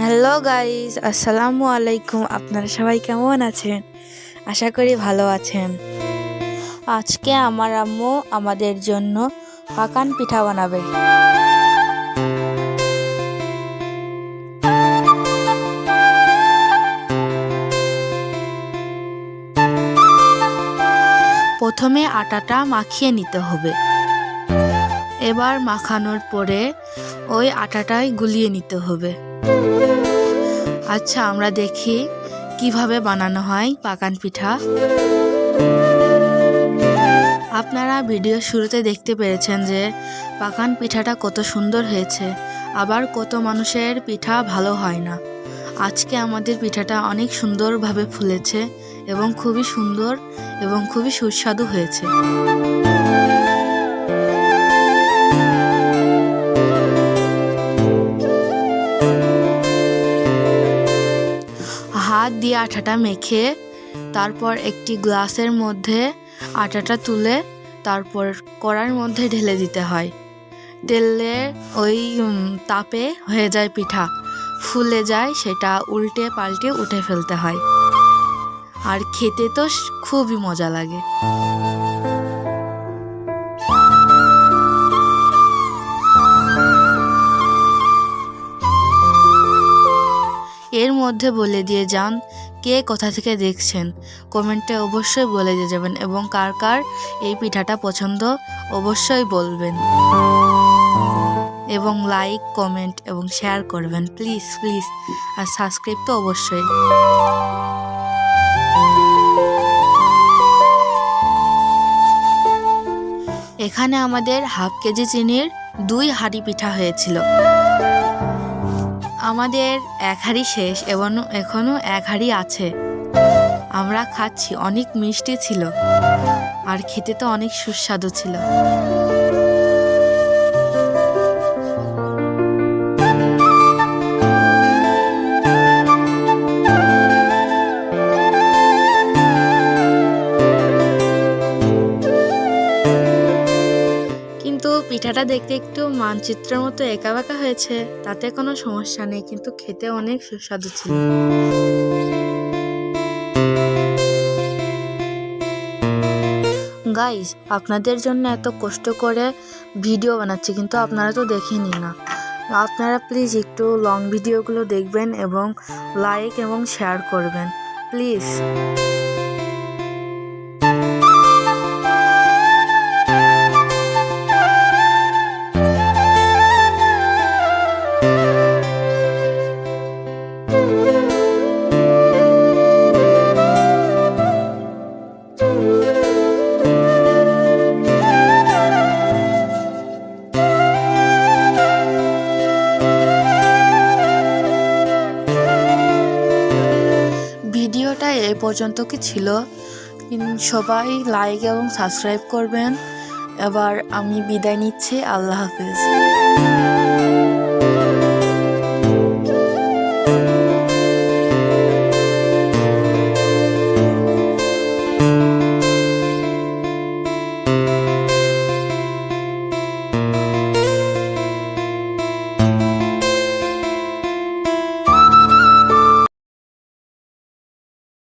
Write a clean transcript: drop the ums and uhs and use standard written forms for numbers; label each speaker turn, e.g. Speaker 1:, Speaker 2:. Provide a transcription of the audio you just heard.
Speaker 1: Hello guys, আসসালামু আলাইকুম। আপনারা সবাই কেমন আছেন? আশা করি ভালো আছেন। আজকে আমার আম্মু আমাদের জন্য পাকান পিঠা বানাবে। প্রথমে আটাটা মাখিয়ে নিতে হবে। এবার মাখানোর পরে ওই আটাটাই গুলিয়ে নিতে হবে। আচ্ছা, আমরা দেখি কিভাবে বানানো হয় পাকান পিঠা। আপনারা ভিডিও শুরুতে দেখতে পেরেছেন যে পাকান পিঠাটা কত সুন্দর হয়েছে, আবার কত মানুষের পিঠা ভালো হয় না। আজকে আমাদের পিঠাটা অনেক সুন্দরভাবে ফুলেছে এবং খুবই সুন্দর এবং খুবই সুস্বাদু হয়েছে। হাত দিয়ে আটাটা মেখে তারপর একটি গ্লাসের মধ্যে আটাটা তুলে তারপর কড়ার মধ্যে ঢেলে দিতে হয়। ঢেললে ওই তাপে হয়ে যায় পিঠা, ফুলে যায়, সেটা উল্টে পাল্টে উঠে ফেলতে হয়। আর খেতে তো খুবই মজা লাগে। এর মধ্যে বলে দিয়ে যান কে কোথা থেকে দেখছেন, কমেন্টে অবশ্যই বলে দিয়ে যাবেন এবং কার কার এই পিঠাটা পছন্দ অবশ্যই বলবেন এবং লাইক, কমেন্ট এবং শেয়ার করবেন প্লিজ প্লিজ। আর সাবস্ক্রাইব তো অবশ্যই। এখানে আমাদের হাফ কেজি চিনির 2 হাঁড়ি পিঠা হয়েছিল। আমাদের 1 হাঁড়ি শেষ এবং এখনো 1 হাঁড়ি আছে। আমরা খাচ্ছি, অনেক মিষ্টি ছিল আর খেতে তো অনেক সুস্বাদু ছিল। কিন্তু পিঠাটা দেখতে একটু মানচিত্রের মতো একা বাঁকা হয়েছে, তাতে কোনো সমস্যা নেই, কিন্তু খেতে অনেক সুস্বাদু ছিল। গাইস, আপনাদের জন্য এত কষ্ট করে ভিডিও বানাচ্ছি, কিন্তু আপনারা তো দেখেনি না। আপনারা প্লিজ একটু লং ভিডিওগুলো দেখবেন এবং লাইক এবং শেয়ার করবেন প্লিজ। ভিডিওটা এই পর্যন্ত কি ছিল, সবাই লাইক এবং সাবস্ক্রাইব করবেন। এবার আমি বিদায় নিচ্ছি, আল্লাহ হাফেজ।